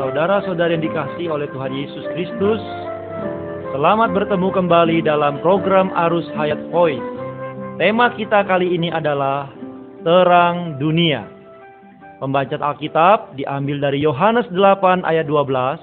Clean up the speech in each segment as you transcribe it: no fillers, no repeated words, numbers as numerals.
Saudara-saudari yang dikasihi oleh Tuhan Yesus Kristus, selamat bertemu kembali dalam program Arus Hayat Voice. Tema kita kali ini adalah Terang Dunia. Pembacaan Alkitab diambil dari Yohanes 8 ayat 12.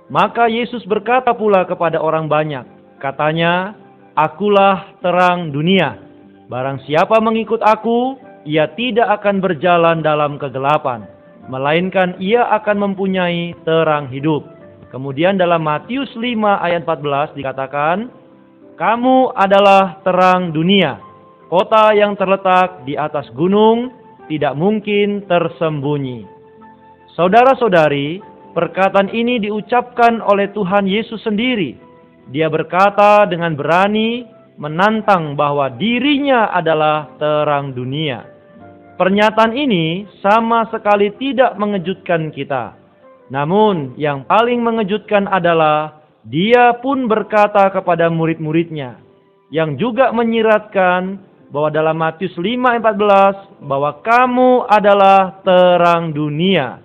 Maka Yesus berkata pula kepada orang banyak, katanya, Akulah terang dunia. Barang siapa mengikut aku, ia tidak akan berjalan dalam kegelapan, melainkan ia akan mempunyai terang hidup. Kemudian dalam Matius 5 ayat 14 dikatakan, Kamu adalah terang dunia. Kota yang terletak di atas gunung tidak mungkin tersembunyi. Saudara-saudari, perkataan ini diucapkan oleh Tuhan Yesus sendiri. Dia berkata dengan berani menantang bahwa dirinya adalah terang dunia. Pernyataan ini sama sekali tidak mengejutkan kita. Namun yang paling mengejutkan adalah dia pun berkata kepada murid-muridnya, yang juga menyiratkan bahwa dalam Matius 5:14 bahwa kamu adalah terang dunia.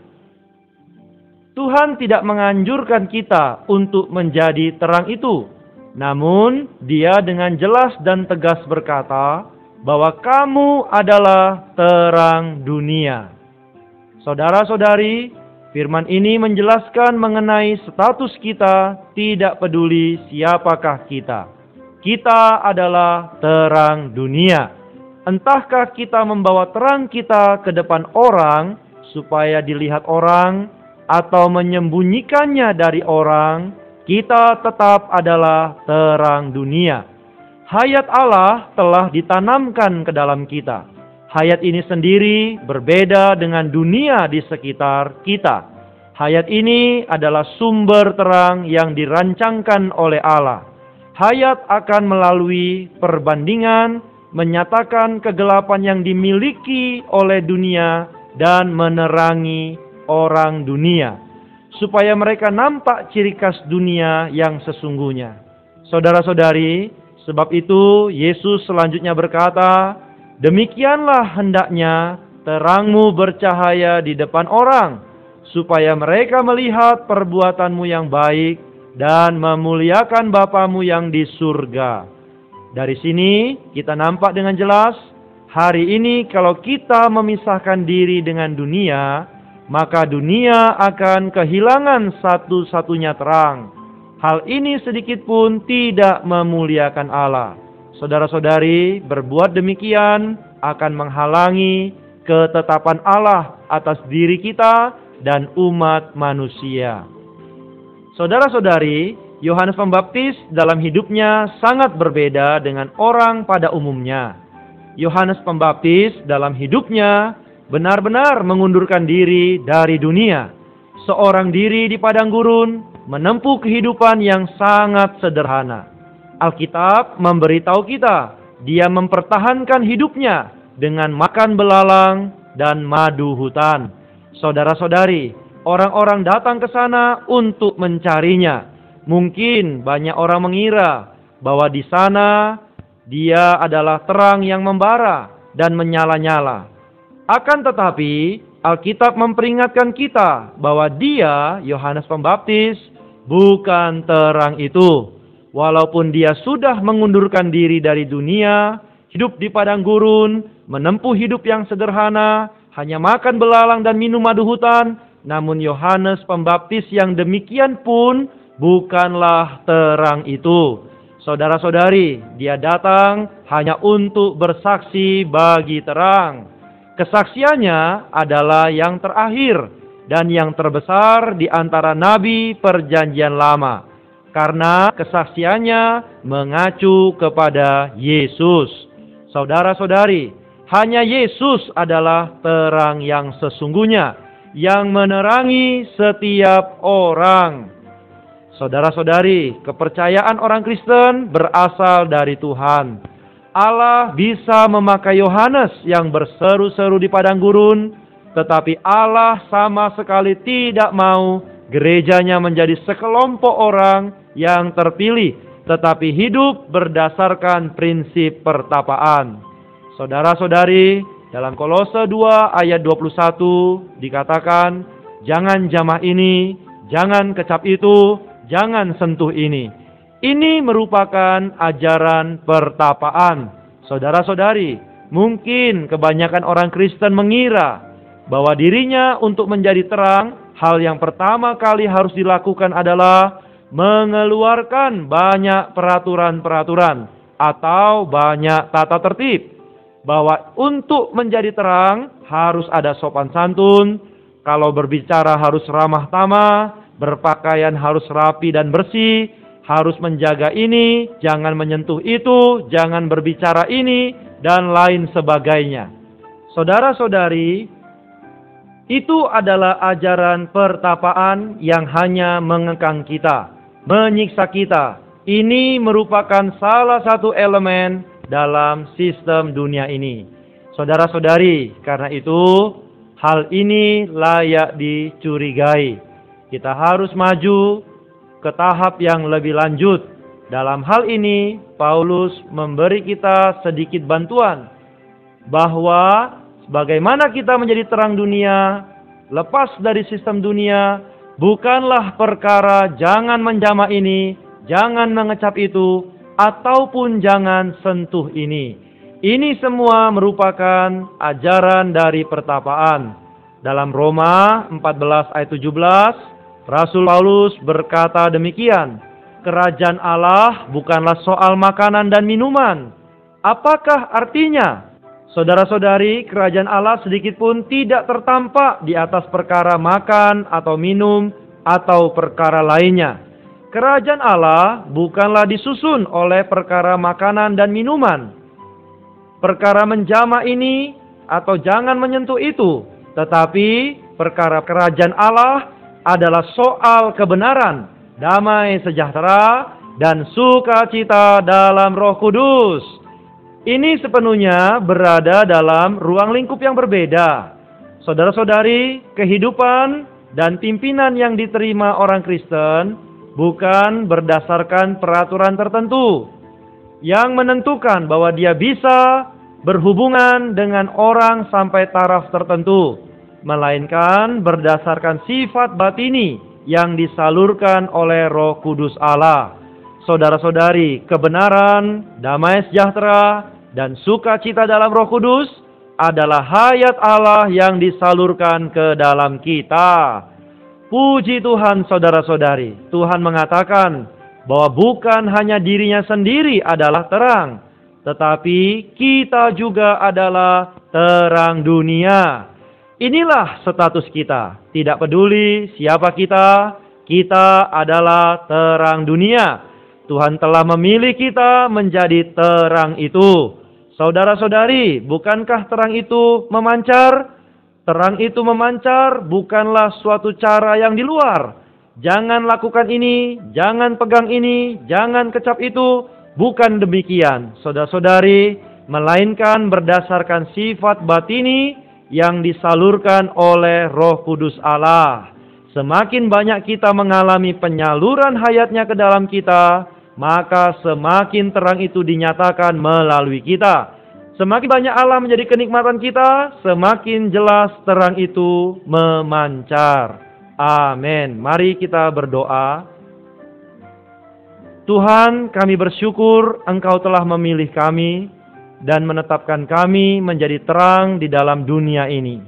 Tuhan tidak menganjurkan kita untuk menjadi terang itu. Namun dia dengan jelas dan tegas berkata bahwa kamu adalah terang dunia. Saudara-saudari, firman ini menjelaskan mengenai status kita, tidak peduli siapakah kita. Kita adalah terang dunia. Entahkah kita membawa terang kita ke depan orang supaya dilihat orang, atau menyembunyikannya dari orang, kita tetap adalah terang dunia. Hayat Allah telah ditanamkan ke dalam kita. Hayat ini sendiri berbeda dengan dunia di sekitar kita. Hayat ini adalah sumber terang yang dirancangkan oleh Allah. Hayat akan melalui perbandingan menyatakan kegelapan yang dimiliki oleh dunia dan menerangi orang dunia, supaya mereka nampak ciri khas dunia yang sesungguhnya. Saudara-saudari, sebab itu Yesus selanjutnya berkata, demikianlah hendaknya terangmu bercahaya di depan orang, supaya mereka melihat perbuatanmu yang baik dan memuliakan Bapamu yang di surga. Dari sini kita nampak dengan jelas, hari ini kalau kita memisahkan diri dengan dunia, maka dunia akan kehilangan satu-satunya terang. Hal ini sedikit pun tidak memuliakan Allah. Saudara-saudari, berbuat demikian akan menghalangi ketetapan Allah atas diri kita dan umat manusia. Saudara-saudari, Yohanes Pembaptis dalam hidupnya sangat berbeda dengan orang pada umumnya. Yohanes Pembaptis dalam hidupnya benar-benar mengundurkan diri dari dunia. Seorang diri di padang gurun, menempuh kehidupan yang sangat sederhana. Alkitab memberitahu kita, dia mempertahankan hidupnya dengan makan belalang dan madu hutan. Saudara-saudari, orang-orang datang ke sana untuk mencarinya. Mungkin banyak orang mengira bahwa di sana dia adalah terang yang membara dan menyala-nyala. Akan tetapi, Alkitab memperingatkan kita bahwa dia, Yohanes Pembaptis, bukan terang itu. Walaupun dia sudah mengundurkan diri dari dunia, hidup di padang gurun, menempuh hidup yang sederhana, hanya makan belalang dan minum madu hutan, namun Yohanes Pembaptis yang demikian pun bukanlah terang itu. Saudara-saudari, dia datang hanya untuk bersaksi bagi terang. Kesaksiannya adalah yang terakhir dan yang terbesar di antara nabi perjanjian lama. Karena kesaksiannya mengacu kepada Yesus. Saudara-saudari, hanya Yesus adalah terang yang sesungguhnya, yang menerangi setiap orang. Saudara-saudari, kepercayaan orang Kristen berasal dari Tuhan. Allah bisa memakai Yohanes yang berseru-seru di padang gurun, tetapi Allah sama sekali tidak mau gerejanya menjadi sekelompok orang yang terpilih, tetapi hidup berdasarkan prinsip pertapaan. Saudara-saudari, dalam Kolose 2 ayat 21 dikatakan, jangan jamah ini, jangan kecap itu, jangan sentuh ini. Ini merupakan ajaran pertapaan. Saudara-saudari, mungkin kebanyakan orang Kristen mengira bahwa dirinya untuk menjadi terang, hal yang pertama kali harus dilakukan adalah mengeluarkan banyak peraturan-peraturan atau banyak tata tertib. Bahwa untuk menjadi terang harus ada sopan santun, kalau berbicara harus ramah tamah, berpakaian harus rapi dan bersih, harus menjaga ini, jangan menyentuh itu, jangan berbicara ini, dan lain sebagainya. Saudara-saudari, itu adalah ajaran pertapaan yang hanya mengekang kita, menyiksa kita. Ini merupakan salah satu elemen dalam sistem dunia ini. Saudara-saudari, karena itu hal ini layak dicurigai. Kita harus maju ke tahap yang lebih lanjut. Dalam hal ini, Paulus memberi kita sedikit bantuan bahwa bagaimana kita menjadi terang dunia, lepas dari sistem dunia, bukanlah perkara jangan menjamah ini, jangan mengecap itu, ataupun jangan sentuh ini. Ini semua merupakan ajaran dari pertapaan. Dalam Roma 14 ayat 17, Rasul Paulus berkata demikian, kerajaan Allah bukanlah soal makanan dan minuman. Apakah artinya? Saudara-saudari, kerajaan Allah sedikit pun tidak tertampak di atas perkara makan atau minum atau perkara lainnya. Kerajaan Allah bukanlah disusun oleh perkara makanan dan minuman. Perkara menjamah ini atau jangan menyentuh itu. Tetapi perkara kerajaan Allah adalah soal kebenaran, damai sejahtera, dan sukacita dalam Roh Kudus. Ini sepenuhnya berada dalam ruang lingkup yang berbeda. Saudara-saudari, kehidupan dan pimpinan yang diterima orang Kristen bukan berdasarkan peraturan tertentu yang menentukan bahwa dia bisa berhubungan dengan orang sampai taraf tertentu, melainkan berdasarkan sifat batini yang disalurkan oleh Roh Kudus Allah. Saudara-saudari, kebenaran, damai sejahtera, dan sukacita dalam Roh Kudus adalah hayat Allah yang disalurkan ke dalam kita. Puji Tuhan, saudara-saudari. Tuhan mengatakan bahwa bukan hanya dirinya sendiri adalah terang, tetapi kita juga adalah terang dunia. Inilah status kita. Tidak peduli siapa kita, kita adalah terang dunia. Tuhan telah memilih kita menjadi terang itu. Saudara-saudari, bukankah terang itu memancar? Terang itu memancar bukanlah suatu cara yang di luar. Jangan lakukan ini, jangan pegang ini, jangan kecap itu. Bukan demikian, saudara-saudari, melainkan berdasarkan sifat batini yang disalurkan oleh Roh Kudus Allah. Semakin banyak kita mengalami penyaluran hayatnya ke dalam kita, maka semakin terang itu dinyatakan melalui kita. Semakin banyak Allah menjadi kenikmatan kita, semakin jelas terang itu memancar. Amin. Mari kita berdoa. Tuhan, kami bersyukur Engkau telah memilih kami dan menetapkan kami menjadi terang di dalam dunia ini.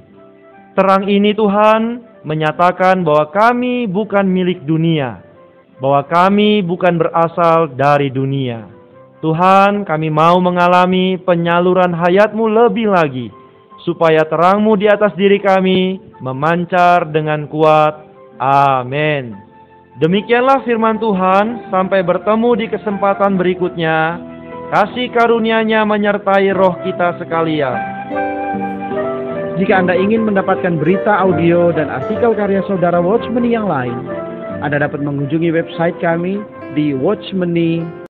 Terang ini Tuhan menyatakan bahwa kami bukan milik dunia, bahwa kami bukan berasal dari dunia. Tuhan, kami mau mengalami penyaluran hayat-Mu lebih lagi, supaya terang-Mu di atas diri kami memancar dengan kuat. Amin. Demikianlah firman Tuhan, sampai bertemu di kesempatan berikutnya. Kasih karunia-Nya menyertai roh kita sekalian. Jika Anda ingin mendapatkan berita audio dan artikel karya saudara Watchmeni yang lain, Anda dapat mengunjungi website kami di watchmeni.com.